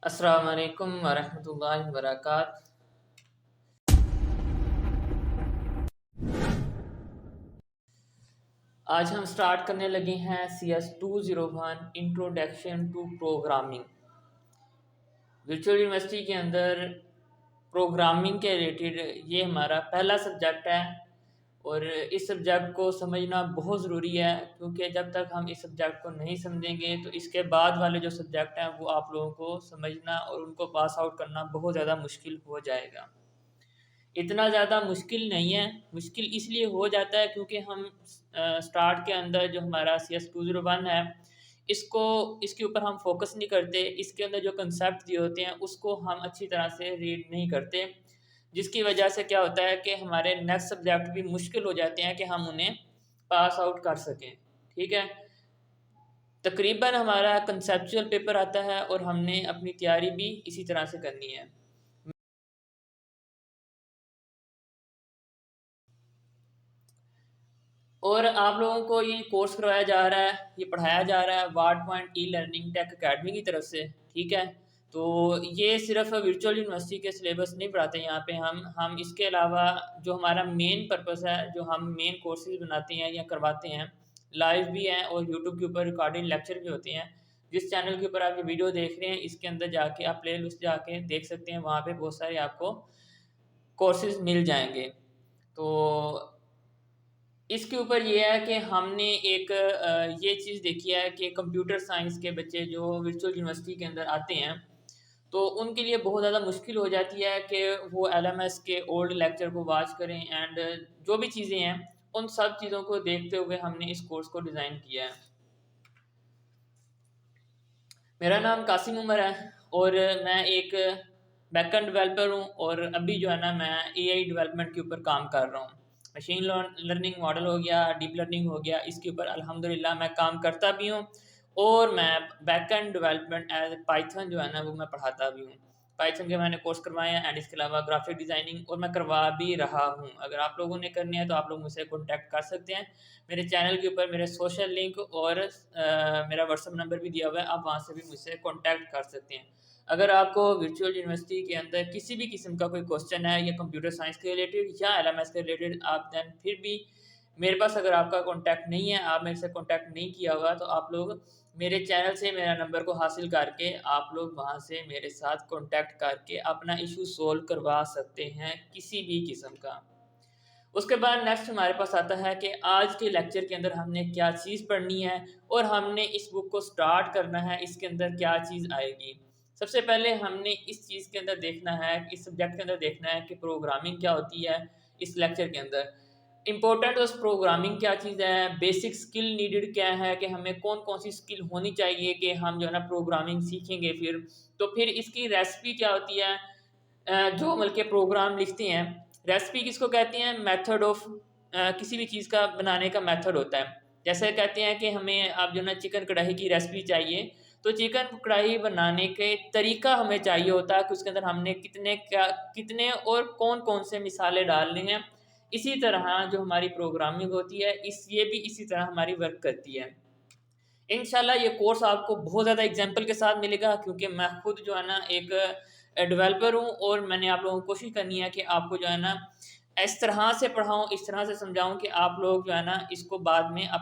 अस्सलाम वालेकुम वरहमतुल्लाहि वबरकात। आज हम स्टार्ट करने लगे हैं CS 201 introduction to programming. Virtual university के अंदर प्रोग्रामिंग के रिलेटेड ये हमारा पहला सब्जेक्ट है और इस सब्जेक्ट को समझना बहुत ज़रूरी है, क्योंकि जब तक हम इस सब्जेक्ट को नहीं समझेंगे तो इसके बाद वाले जो सब्जेक्ट हैं वो आप लोगों को समझना और उनको पास आउट करना बहुत ज़्यादा मुश्किल हो जाएगा। इतना ज़्यादा मुश्किल नहीं है, मुश्किल इसलिए हो जाता है क्योंकि हम स्टार्ट के अंदर जो हमारा CS 201 है, इसको इसके ऊपर हम फ़ोकस नहीं करते। इसके अंदर जो कंसेप्ट दिए होते हैं उसको हम अच्छी तरह से रीड नहीं करते, जिसकी वजह से क्या होता है कि हमारे नेक्स्ट सब्जेक्ट भी मुश्किल हो जाते हैं कि हम उन्हें पास आउट कर सकें। ठीक है, तकरीबन हमारा कंसेप्चुअल पेपर आता है और हमने अपनी तैयारी भी इसी तरह से करनी है। और आप लोगों को ये कोर्स करवाया जा रहा है, ये पढ़ाया जा रहा है ward point e learning tech academy की तरफ से। ठीक है, तो ये सिर्फ वर्चुअल यूनिवर्सिटी के सिलेबस नहीं पढ़ाते यहाँ पे हम इसके अलावा जो हमारा मेन पर्पस है, जो हम मेन कोर्सेज बनाते हैं या करवाते हैं, लाइव भी हैं और यूट्यूब के ऊपर रिकॉर्डिंग लेक्चर भी होते हैं। जिस चैनल के ऊपर आप ये वीडियो देख रहे हैं इसके अंदर जाके आप प्ले लिस्ट जाके देख सकते हैं, वहाँ पे बहुत सारे आपको कोर्सेज मिल जाएंगे। तो इसके ऊपर ये है कि हमने एक ये चीज़ देखी है कि कंप्यूटर साइंस के बच्चे जो वर्चुअल यूनिवर्सिटी के अंदर आते हैं, तो उनके लिए बहुत ज़्यादा मुश्किल हो जाती है कि वो LMS के ओल्ड लेक्चर को वॉच करें एंड जो भी चीज़ें हैं उन सब चीज़ों को देखते हुए हमने इस कोर्स को डिज़ाइन किया है। मेरा नाम कासिम उमर है और मैं एक बैकएंड डेवलपर हूँ और अभी जो है ना मैं AI डेवलपमेंट के ऊपर काम कर रहा हूँ। मशीन लर्निंग मॉडल हो गया, डीप लर्निंग हो गया, इसके ऊपर अल्हम्दुलिल्लाह मैं काम करता भी हूँ और मैं बैकएंड डेवलपमेंट एज पाइथन जो है ना वो मैं पढ़ाता भी हूँ। पाइथन के मैंने कोर्स करवाए हैं एंड इसके अलावा ग्राफिक डिज़ाइनिंग और मैं करवा भी रहा हूँ। अगर आप लोगों ने करनी है तो आप लोग मुझसे कॉन्टैक्ट कर सकते हैं। मेरे चैनल के ऊपर मेरे सोशल लिंक और मेरा व्हाट्सअप नंबर भी दिया हुआ है, आप वहाँ से भी मुझसे कॉन्टैक्ट कर सकते हैं। अगर आपको वर्चुअल यूनिवर्सिटी के अंदर किसी भी किस्म का कोई क्वेश्चन है या कंप्यूटर साइंस के रिलेटेड या LMS के रिलेटेड, आप दैन फिर भी मेरे पास अगर आपका कॉन्टैक्ट नहीं है, आप मेरे से कॉन्टैक्ट नहीं किया हुआ, तो आप लोग मेरे चैनल से मेरा नंबर को हासिल करके आप लोग वहाँ से मेरे साथ कॉन्टैक्ट करके अपना इशू सोल्व करवा सकते हैं किसी भी किस्म का। उसके बाद नेक्स्ट हमारे पास आता है कि आज के लेक्चर के अंदर हमने क्या चीज़ पढ़नी है और हमने इस बुक को स्टार्ट करना है, इसके अंदर क्या चीज़ आएगी। सबसे पहले हमने इस चीज़ के अंदर देखना है, इस सब्जेक्ट के अंदर देखना है कि प्रोग्रामिंग क्या होती है। इस लेक्चर के अंदर इम्पोर्टेंट उस प्रोग्रामिंग क्या चीज़ है, बेसिक स्किल नीडेड क्या है कि हमें कौन-कौन सी स्किल होनी चाहिए कि हम जो है ना प्रोग्रामिंग सीखेंगे फिर। तो फिर इसकी रेसिपी क्या होती है, जो बल्कि प्रोग्राम लिखते हैं, रेसिपी किसको कहते हैं? मेथड ऑफ किसी भी चीज़ का बनाने का मेथड होता है। जैसे कहते हैं कि हमें अब जो है ना चिकन कढ़ाई की रेसिपी चाहिए, तो चिकन कढ़ाई बनाने के तरीका हमें चाहिए होता है कि उसके अंदर हमने कितने और कौन-कौन से मिसाले डालने हैं। इसी तरह जो हमारी प्रोग्रामिंग होती है ये भी इसी तरह हमारी वर्क करती है। इंशाल्लाह ये कोर्स आपको बहुत ज़्यादा एग्ज़ाम्पल के साथ मिलेगा, क्योंकि मैं खुद जो है ना एक डेवलपर हूँ और मैंने आप लोगों को कोशिश करनी है कि आपको जो है ना इस तरह से पढ़ाऊँ, इस तरह से समझाऊँ कि आप लोग जो है ना इसको बाद में अ,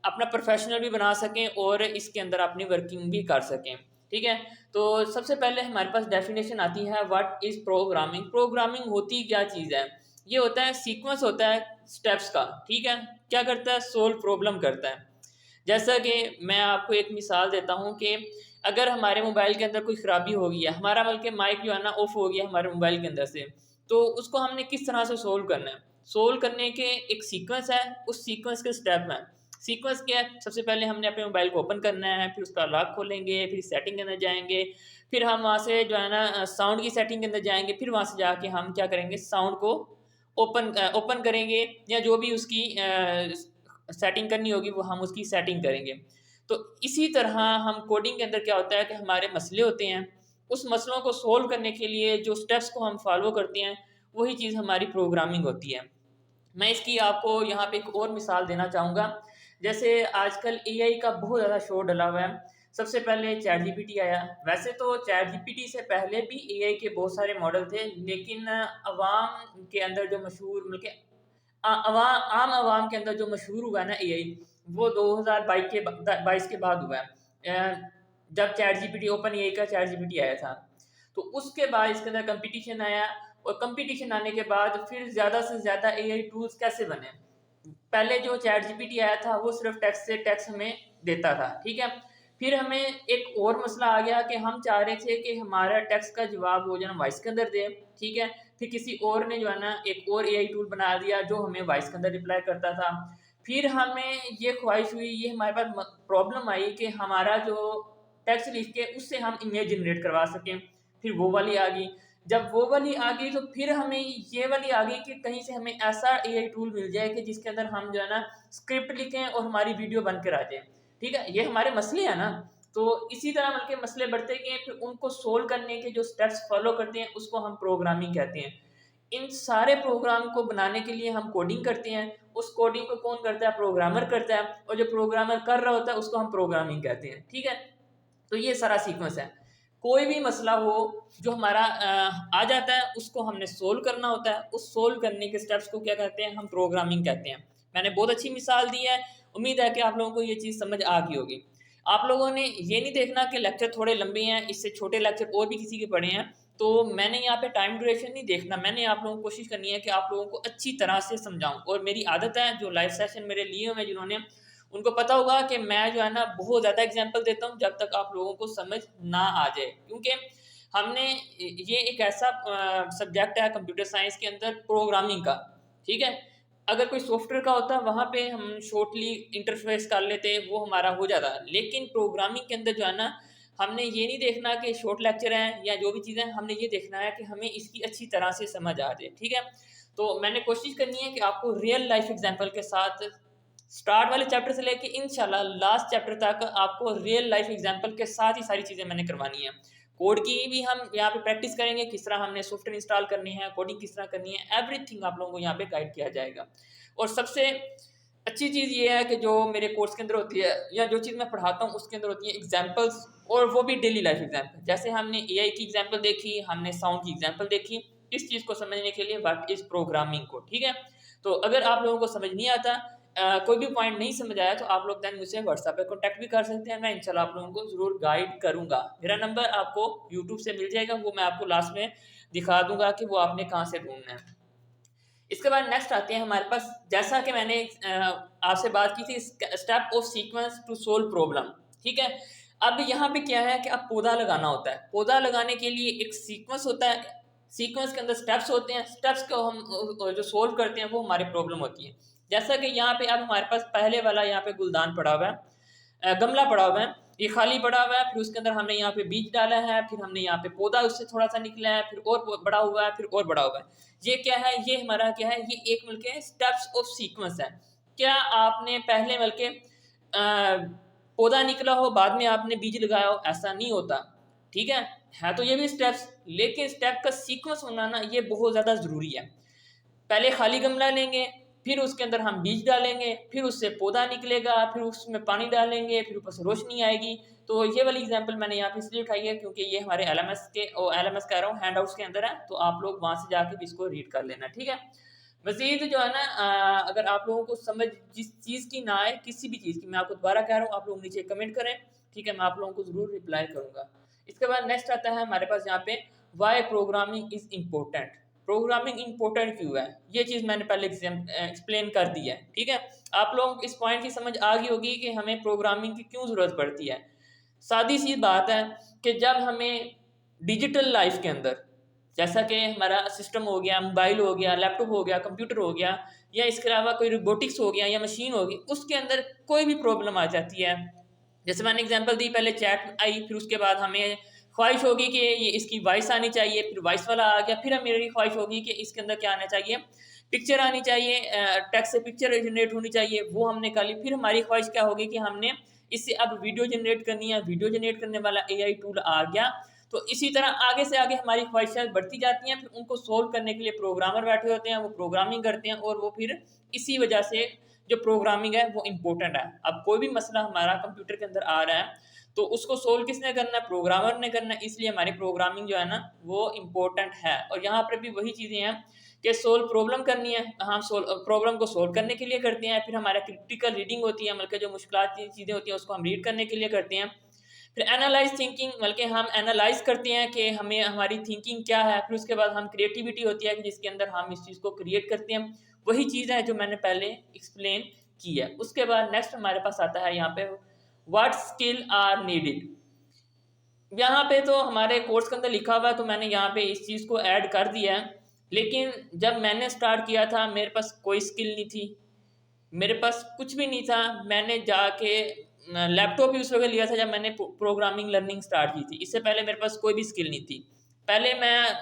अपना प्रोफ़ेशनल भी बना सकें और इसके अंदर अपनी वर्किंग भी कर सकें। ठीक है? तो सबसे पहले हमारे पास डेफ़िनेशन आती है, व्हाट इज़ प्रोग्रामिंग? प्रोग्रामिंग होती क्या चीज़ है? ये होता है सीक्वेंस होता है स्टेप्स का। ठीक है? क्या करता है? सोल्व प्रॉब्लम करता है। जैसा कि मैं आपको एक मिसाल देता हूँ कि अगर हमारे मोबाइल के अंदर कोई ख़राबी हो गई है, हमारा बल्कि माइक जो है ना ऑफ हो गया हमारे मोबाइल के अंदर से, तो उसको हमने किस तरह से सोल्व करना है? सोल्व करने के एक सीक्वेंस है, उस सीक्वेंस के स्टेप हैं। सीक्वेंस क्या है? सबसे पहले हमने अपने मोबाइल को ओपन करना है, फिर उसका लॉक खोलेंगे, फिर सेटिंग के अंदर जाएँगे, फिर हम वहाँ से जो है ना साउंड की सेटिंग के अंदर जाएँगे, फिर वहाँ से जाके हम क्या करेंगे, साउंड को ओपन करेंगे या जो भी उसकी सेटिंग करनी होगी वो हम उसकी सेटिंग करेंगे। तो इसी तरह हम कोडिंग के अंदर क्या होता है कि हमारे मसले होते हैं, उस मसलों को सोल्व करने के लिए जो स्टेप्स को हम फॉलो करते हैं, वही चीज़ हमारी प्रोग्रामिंग होती है। मैं इसकी आपको यहाँ पे एक और मिसाल देना चाहूँगा। जैसे आजकल AI का बहुत ज़्यादा शोर डला हुआ है। सबसे पहले चैट जीपीटी आया। वैसे तो चैट जीपीटी से पहले भी एआई के बहुत सारे मॉडल थे, लेकिन अवाम के अंदर जो मशहूर मतलब आम आवाम के अंदर जो मशहूर हुआ है ना एआई, वो 2022 के बाद हुआ है। जब चैट जीपीटी ओपन एआई का चैट जीपीटी आया था, तो उसके बाद इसके अंदर कंपटीशन आया, और कंपटीशन आने के बाद फिर ज़्यादा से ज़्यादा एआई टूल्स कैसे बने। पहले जो चैट जीपीटी आया था वो सिर्फ टेक्स्ट से टेक्स्ट हमें देता था, ठीक है। फिर हमें एक और मसला आ गया कि हम चाह रहे थे कि हमारा टेक्स्ट का जवाब वो जो है वॉइस के अंदर दे, ठीक है। फिर किसी और ने जो है ना एक और एआई टूल बना दिया जो हमें वॉइस के अंदर रिप्लाई करता था। फिर हमें ये ख्वाहिश हुई, ये हमारे पास प्रॉब्लम आई कि हमारा जो टेक्स्ट लिख के उससे हम इमेज जनरेट करवा सकें। फिर वो वाली आ गई। जब वो वाली आ गई तो फिर हमें ये वाली आ गई कि कहीं से हमें ऐसा एआई टूल मिल जाए कि जिसके अंदर हम जो है ना स्क्रिप्ट लिखें और हमारी वीडियो बनकर आ जाए, ठीक है। ये हमारे मसले हैं ना। तो इसी तरह बल्कि मसले बढ़ते गए, फिर उनको सोल्व करने के जो स्टेप्स फॉलो करते हैं उसको हम प्रोग्रामिंग कहते हैं। इन सारे प्रोग्राम को बनाने के लिए हम कोडिंग करते हैं। उस कोडिंग को कौन करता है? प्रोग्रामर करता है, और जो प्रोग्रामर कर रहा होता है उसको हम प्रोग्रामिंग कहते हैं, ठीक है। तो ये सारा सीक्वेंस है। कोई भी मसला हो जो हमारा आ जाता है, उसको हमने सोल्व करना होता है। उस सोल्व करने के स्टेप्स को क्या कहते हैं? हम प्रोग्रामिंग कहते हैं। मैंने बहुत अच्छी मिसाल दी है, उम्मीद है कि आप लोगों को ये चीज़ समझ आ गई होगी। आप लोगों ने ये नहीं देखना कि लेक्चर थोड़े लंबे हैं, इससे छोटे लेक्चर और भी किसी के पढ़े हैं, तो मैंने यहाँ पे टाइम ड्यूरेशन नहीं देखना। मैंने आप लोगों को कोशिश करनी है कि आप लोगों को अच्छी तरह से समझाऊँ, और मेरी आदत है, जो लाइव सेशन मेरे लिए हुए जिन्होंने, उनको पता होगा कि मैं जो है ना बहुत ज़्यादा एग्जाम्पल देता हूँ जब तक आप लोगों को समझ ना आ जाए। क्योंकि हमने ये एक ऐसा सब्जेक्ट है कंप्यूटर साइंस के अंदर प्रोग्रामिंग का, ठीक है। अगर कोई सॉफ्टवेयर का होता वहाँ पे हम शॉर्टली इंटरफेस कर लेते, वो हमारा हो जाता। लेकिन प्रोग्रामिंग के अंदर जो है ना, हमने ये नहीं देखना कि शॉर्ट लेक्चर हैं या जो भी चीज़ें, हमने ये देखना है कि हमें इसकी अच्छी तरह से समझ आ जाए, ठीक है। तो मैंने कोशिश करनी है कि आपको रियल लाइफ एग्जाम्पल के साथ स्टार्ट वाले चैप्टर से लेके इंशाल्लाह लास्ट चैप्टर तक आपको रियल लाइफ एग्जांपल के साथ ही सारी चीज़ें मैंने करवानी है। कोड की भी हम यहाँ पे प्रैक्टिस करेंगे, किस तरह हमने सॉफ्टवेयर इंस्टॉल करनी है, कोडिंग किस तरह करनी है, एवरीथिंग आप लोगों को यहाँ पे गाइड किया जाएगा। और सबसे अच्छी चीज़ ये है कि जो मेरे कोर्स के अंदर होती है, या जो चीज़ मैं पढ़ाता हूँ उसके अंदर होती है एग्जाम्पल्स, और वो भी डेली लाइफ एग्जाम्पल। जैसे हमने एआई की एग्जाम्पल देखी, हमने साउंड की एग्जाम्पल देखी, इस चीज़ को समझने के लिए व्हाट इज़ प्रोग्रामिंग को, ठीक है। तो अगर आप लोगों को समझ नहीं आता, कोई भी पॉइंट नहीं समझ आया, तो आप लोग देन मुझसे व्हाट्सएप पे कॉन्टैक्ट भी कर सकते हैं। मैं इंशाल्लाह आप लोगों को ज़रूर गाइड करूँगा। मेरा नंबर आपको यूट्यूब से मिल जाएगा, वो मैं आपको लास्ट में दिखा दूँगा कि वो आपने कहाँ से ढूँढना है। इसके बाद नेक्स्ट आते हैं हमारे पास, जैसा कि मैंने आपसे बात की थी, step of sequence to solve problem, ठीक है। अब यहाँ पे क्या है कि अब पौधा लगाना होता है। पौधा लगाने के लिए एक सीक्वेंस होता है, सीक्वेंस के अंदर स्टेप्स होते हैं, स्टेप्स को हम जो सोल्व करते हैं वो हमारी प्रॉब्लम होती है। जैसा कि यहाँ पे अब हमारे पास पहले वाला यहाँ पे गुलदान पड़ा हुआ है, गमला पड़ा हुआ है, ये खाली पड़ा हुआ है, फिर उसके अंदर हमने यहाँ पे बीज डाला है, फिर हमने यहाँ पे पौधा उससे थोड़ा सा निकला है, फिर और बड़ा हुआ है, फिर और बड़ा हुआ है। ये क्या है? ये हमारा क्या है? ये एक मिलके स्टेप्स ऑफ सीक्वेंस है। क्या आपने पहले मिलके पौधा निकला हो, बाद में आपने बीज लगाया हो? ऐसा नहीं होता, ठीक है तो ये भी स्टेप्स, लेकिन स्टेप का सीक्वेंस होना ना ये बहुत ज़्यादा ज़रूरी है। पहले खाली गमला लेंगे, फिर उसके अंदर हम बीज डालेंगे, फिर उससे पौधा निकलेगा, फिर उसमें पानी डालेंगे, फिर ऊपर से रोशनी आएगी। तो ये वाली एग्जांपल मैंने यहाँ पे इसलिए उठाई है क्योंकि ये हमारे एलएमएस के, एलएमएस कह रहा हूँ, हैंडआउट्स के अंदर है, तो आप लोग वहाँ से जाके भी इसको रीड कर लेना, ठीक है। मज़ीद जो है ना, अगर आप लोगों को समझ जिस चीज़ की ना आए, किसी भी चीज़ की, मैं आपको दोबारा कह रहा हूँ, आप लोग नीचे कमेंट करें, ठीक है, मैं आप लोगों को ज़रूर रिप्लाई करूँगा। इसके बाद नेक्स्ट आता है हमारे पास यहाँ पे, why programming is important. Programming important क्यों है? ये चीज़ मैंने पहले एक्सप्लेन कर दी है, ठीक है। आप लोगों को इस पॉइंट की समझ आ गई होगी कि हमें प्रोग्रामिंग की क्यों ज़रूरत पड़ती है। सादी सी बात है कि जब हमें डिजिटल लाइफ के अंदर, जैसा कि हमारा सिस्टम हो गया, मोबाइल हो गया, लैपटॉप हो गया, कंप्यूटर हो गया, या इसके अलावा कोई रोबोटिक्स हो गया या मशीन होगी, उसके अंदर कोई भी प्रॉब्लम आ जाती है। जैसे मैंने एग्जांपल दी, पहले चैट आई, फिर उसके बाद हमें ख्वाहिश होगी कि ये इसकी वॉइस आनी चाहिए, फिर वॉइस वाला आ गया, फिर मेरी ख्वाहिश होगी कि इसके अंदर क्या आना चाहिए, पिक्चर आनी चाहिए, टेक्स्ट से पिक्चर जनरेट होनी चाहिए, वो हमने कर ली। फिर हमारी ख्वाहिश क्या होगी कि हमने इससे अब वीडियो जनरेट करनी है, वीडियो जनरेट करने वाला एआई टूल आ गया। तो इसी तरह आगे से आगे हमारी ख्वाहिशात बढ़ती जाती हैं, फिर उनको सोल्व करने के लिए प्रोग्रामर बैठे होते हैं, वो प्रोग्रामिंग करते हैं, और वो फिर इसी वजह से जो प्रोग्रामिंग है वो इम्पोर्टेंट है। अब कोई भी मसला हमारा कंप्यूटर के अंदर आ रहा है, तो उसको सोल्व किसने करना है? प्रोग्रामर ने करना है। इसलिए हमारी प्रोग्रामिंग जो है ना वो इम्पोर्टेंट है। और यहाँ पर भी वही चीज़ें हैं कि सोल्व प्रॉब्लम करनी है, हम प्रॉब्लम को सोल्व करने के लिए करते हैं। फिर हमारा क्रिटिकल रीडिंग होती है, मतलब कि जो मुश्किलात की चीज़ें होती हैं उसको हम रीड करने के लिए करते हैं। फिर एनालाइज थिंकिंग, बल्कि हम एनालाइज करते हैं कि हमें हमारी थिंकिंग क्या है। फिर उसके बाद हम क्रिएटिविटी होती है कि जिसके अंदर हम इस चीज़ को क्रिएट करते हैं। वही चीज़ है जो मैंने पहले एक्सप्लेन की है। उसके बाद नेक्स्ट हमारे पास आता है यहाँ पे व्हाट स्किल आर नीडेड। यहाँ पे तो हमारे कोर्स के अंदर लिखा हुआ है, तो मैंने यहाँ पे इस चीज़ को ऐड कर दिया है। लेकिन जब मैंने स्टार्ट किया था मेरे पास कोई स्किल नहीं थी, मेरे पास कुछ भी नहीं था। मैंने जाके लैपटॉप ही उस वक़्त लिया था जब मैंने प्रोग्रामिंग लर्निंग स्टार्ट की थी। इससे पहले मेरे पास कोई भी स्किल नहीं थी। पहले मैं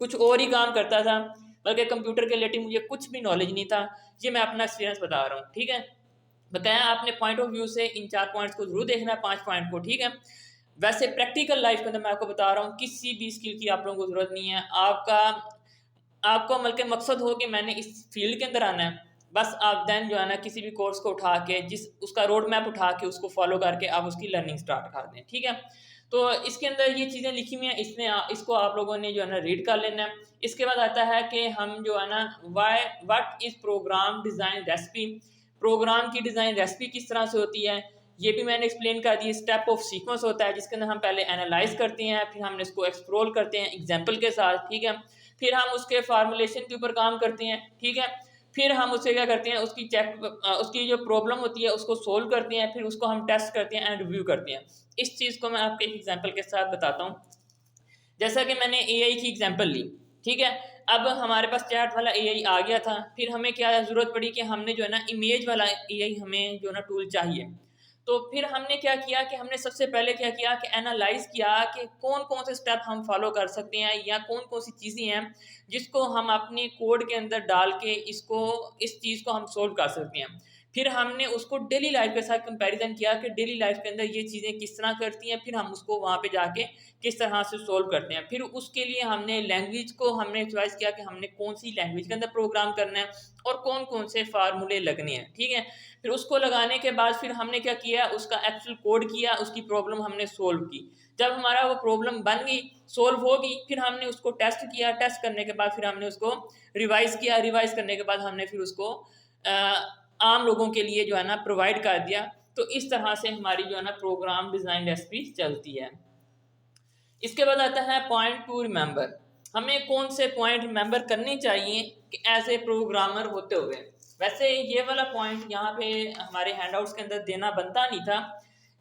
कुछ और ही काम करता था, बल्कि कंप्यूटर के रिलेटेड मुझे कुछ भी नॉलेज नहीं था। ये मैं अपना एक्सपीरियंस बता रहा हूँ, ठीक है। बताया आपने पॉइंट ऑफ व्यू से इन 4 पॉइंट्स को ज़रूर देखना है, 5 पॉइंट को, ठीक है। वैसे प्रैक्टिकल लाइफ के अंदर मैं आपको बता रहा हूँ किसी भी स्किल की आप लोगों को ज़रूरत नहीं है। आपका बल्कि मकसद हो कि मैंने इस फील्ड के अंदर आना है, बस आप देन जो है ना किसी भी कोर्स को उठा के जिस उसका रोड मैप उठा के उसको फॉलो करके आप उसकी लर्निंग स्टार्ट कर दें, ठीक है। तो इसके अंदर ये चीज़ें लिखी हुई हैं, इसको आप लोगों ने जो है ना रीड कर लेना है। इसके बाद आता है कि हम जो है ना what is program design recipe. Program की डिज़ाइन रेसिपी किस तरह से होती है ये भी मैंने एक्सप्लेन कर दी। स्टेप ऑफ सीक्वेंस होता है जिसके अंदर हम पहले एनालाइज करते हैं, फिर हम इसको एक्सप्लोर करते हैं एग्जाम्पल के साथ, ठीक है। फिर हम उसके फार्मूलेशन के ऊपर काम करते हैं, ठीक है। फिर हम उससे क्या करते हैं, उसकी जो प्रॉब्लम होती है उसको सोल्व करते हैं, फिर उसको हम टेस्ट करते हैं एंड रिव्यू करते हैं। इस चीज़ को मैं आपके एक एग्जाम्पल के साथ बताता हूँ। जैसा कि मैंने एआई की एग्जाम्पल ली, ठीक है। अब हमारे पास चैट वाला एआई आ गया था, फिर हमें क्या ज़रूरत पड़ी कि हमने जो है ना इमेज वाला एआई हमें जो है ना टूल चाहिए। तो फिर हमने क्या किया कि हमने सबसे पहले क्या किया कि एनालाइज़ किया कि कौन-कौन से स्टेप हम फॉलो कर सकते हैं या कौन-कौन सी चीज़ें हैं जिसको हम अपने कोड के अंदर डाल के इस चीज़ को हम सोल्व कर सकते हैं। फिर हमने उसको डेली लाइफ के साथ कंपैरिज़न किया कि डेली लाइफ के अंदर ये चीज़ें किस तरह करती हैं, फिर हम उसको वहाँ पे जाके किस तरह से सोल्व करते हैं। फिर उसके लिए हमने लैंग्वेज को हमने चॉइस किया कि हमने कौन-सी लैंग्वेज के अंदर प्रोग्राम करना है और कौन-कौन से फार्मूले लगने हैं, ठीक है। फिर उसको लगाने के बाद फिर हमने क्या किया, उसका एक्चुअल कोड किया, उसकी प्रॉब्लम हमने सोल्व की। जब हमारा वो प्रॉब्लम बन गई, सोल्व हो गई, फिर हमने उसको टेस्ट किया, टेस्ट करने के बाद फिर हमने उसको रिवाइज़ किया, रिवाइज़ करने के बाद हमने फिर उसको आम लोगों के लिए जो है ना प्रोवाइड कर दिया। तो इस तरह से हमारी जो है ना प्रोग्राम डिज़ाइन रेसिपी चलती है। इसके बाद आता है पॉइंट टू रिमेंबर। हमें कौन से पॉइंट रिमेंबर करने चाहिए कि एज ए प्रोग्रामर होते हुए। वैसे ये वाला पॉइंट यहाँ पे हमारे हैंडआउट्स के अंदर देना बनता नहीं था।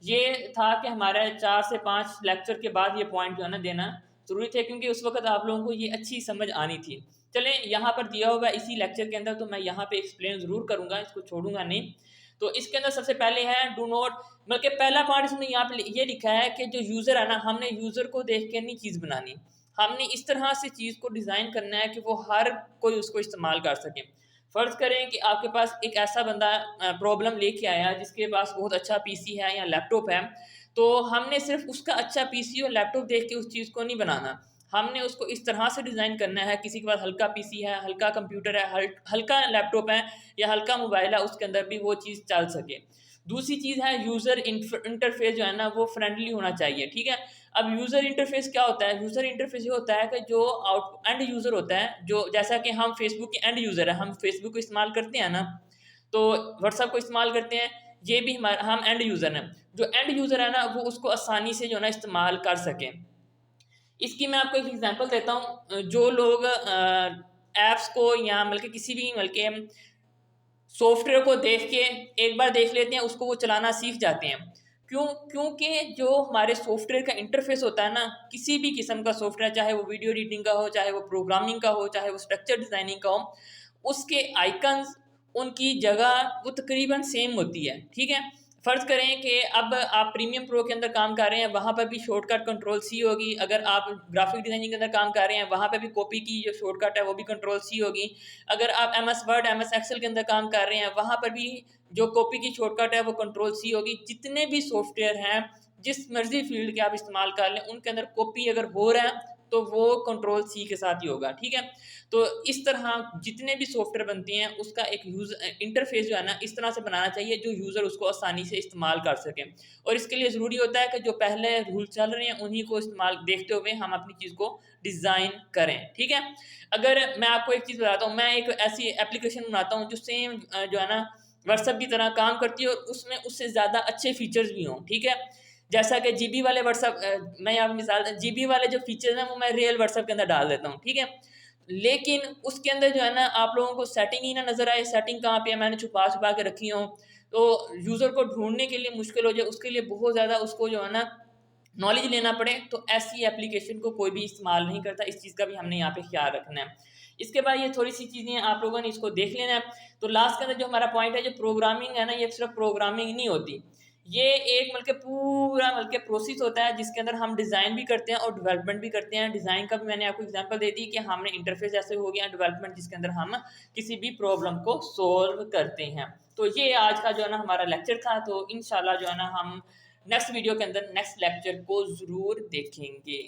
ये था कि हमारे 4 से 5 लेक्चर के बाद ये पॉइंट जो है ना देना ज़रूरी थे, क्योंकि उस वक्त आप लोगों को ये अच्छी समझ आनी थी। चलें, यहाँ पर दिया हुआ है इसी लेक्चर के अंदर, तो मैं यहाँ पे एक्सप्लेन ज़रूर करूँगा, इसको छोड़ूंगा नहीं। तो इसके अंदर सबसे पहले है डू नॉट, बल्कि पहला पार्ट इसमें यहाँ पे ये लिखा है कि जो यूज़र है ना, हमने यूज़र को देख के नहीं चीज़ बनानी। हमने इस तरह से चीज़ को डिज़ाइन करना है कि वो हर कोई उसको इस्तेमाल कर सके। फ़र्ज़ करें कि आपके पास एक ऐसा बंदा प्रॉब्लम लेके आया जिसके पास बहुत अच्छा पीसी है या लैपटॉप है, तो हमने सिर्फ़ उसका अच्छा पीसी और लैपटॉप देख के उस चीज़ को नहीं बनाना। हमने उसको इस तरह से डिज़ाइन करना है, किसी के पास हल्का पीसी है, हल्का कंप्यूटर है, हल्का लैपटॉप है या हल्का मोबाइल है, उसके अंदर भी वो चीज़ चल सके। दूसरी चीज़ है यूज़र इंटरफेस जो है ना वो फ्रेंडली होना चाहिए, ठीक है। अब यूज़र इंटरफेस क्या होता है? यूज़र इंटरफेस ये होता है कि जो एंड यूज़र होता है, जो जैसा कि हम फेसबुक के एंड यूज़र हैं, हम फेसबुक को इस्तेमाल करते हैं ना, तो व्हाट्सएप को इस्तेमाल करते हैं, ये भी हम एंड यूज़र हैं। जो एंड यूज़र है ना वो उसको आसानी से जो है ना इस्तेमाल कर सकें। इसकी मैं आपको एक एग्जांपल देता हूँ। जो लोग ऐप्स को या बल्कि किसी भी बल्कि सॉफ्टवेयर को देख के एक बार देख लेते हैं, उसको वो चलाना सीख जाते हैं। क्यों? क्योंकि जो हमारे सॉफ्टवेयर का इंटरफेस होता है ना, किसी भी किस्म का सॉफ्टवेयर, चाहे वो वीडियो एडिटिंग का हो, चाहे वो प्रोग्रामिंग का हो, चाहे वो स्ट्रक्चर डिज़ाइनिंग का हो, उसके आइकन्स, उनकी जगह वो तकरीबन सेम होती है, ठीक है। फ़र्ज़ करें कि अब आप प्रीमियम प्रो के अंदर काम कर रहे हैं, वहाँ पर भी शॉर्टकट कंट्रोल सी होगी। अगर आप ग्राफिक डिज़ाइनिंग के अंदर काम कर रहे हैं, वहाँ पे भी कॉपी की जो शॉर्टकट है वो भी कंट्रोल सी होगी। अगर आप एमएस वर्ड, एमएस एक्सेल के अंदर काम कर रहे हैं, वहाँ पर भी जो कॉपी की शॉर्टकट है वो कंट्रोल सी होगी। जितने भी सॉफ्टवेयर हैं, जिस मर्ज़ी फ़ील्ड के आप इस्तेमाल कर लें, उनके अंदर कॉपी अगर हो रहा है तो वो कंट्रोल सी के साथ ही होगा, ठीक है। तो इस तरह जितने भी सॉफ्टवेयर बनती हैं उसका एक इंटरफेस जो है ना इस तरह से बनाना चाहिए जो यूज़र उसको आसानी से इस्तेमाल कर सके। और इसके लिए ज़रूरी होता है कि जो पहले रूल चल रहे हैं उन्हीं को इस्तेमाल देखते हुए हम अपनी चीज़ को डिज़ाइन करें, ठीक है। अगर मैं आपको एक चीज़ बताता हूँ, मैं एक ऐसी एप्लीकेशन बनाता हूँ जो सेम जो है ना व्हाट्सएप की तरह काम करती है और उसमें उससे ज़्यादा अच्छे फीचर्स भी हों, ठीक है। जैसा कि जीबी वाले व्हाट्सएप मैं यहाँ पे मिसाल जीबी वाले जो फीचर्स हैं वो मैं रियल व्हाट्सएप के अंदर डाल देता हूँ, ठीक है। लेकिन उसके अंदर जो है ना आप लोगों को सेटिंग ही ना नज़र आए, सेटिंग कहाँ पे है मैंने छुपा-छुपा के रखी हो, तो यूज़र को ढूँढने के लिए मुश्किल हो जाए, उसके लिए बहुत ज़्यादा उसको जो है ना नॉलेज लेना पड़े, तो ऐसी एप्लीकेशन को कोई भी इस्तेमाल नहीं करता। इस चीज़ का भी हमने यहाँ पे ख़्याल रखना है। इसके बाद ये थोड़ी-सी चीज़ें आप लोगों ने इसको देख लेना है। तो लास्ट के अंदर जो हमारा पॉइंट है, जो प्रोग्रामिंग है ना, ये सिर्फ़ प्रोग्रामिंग नहीं होती। ये एक बल्कि पूरा बल्कि प्रोसेस होता है जिसके अंदर हम डिज़ाइन भी करते हैं और डेवलपमेंट भी करते हैं। डिज़ाइन का भी मैंने आपको एग्ज़ाम्पल दे दी कि हमने इंटरफ़ेस ऐसे हो गया, डेवलपमेंट जिसके अंदर हम किसी भी प्रॉब्लम को सॉल्व करते हैं। तो ये आज का जो है ना हमारा लेक्चर था, तो इंशाल्लाह जो है ना हम नेक्स्ट वीडियो के अंदर नेक्स्ट लेक्चर को ज़रूर देखेंगे।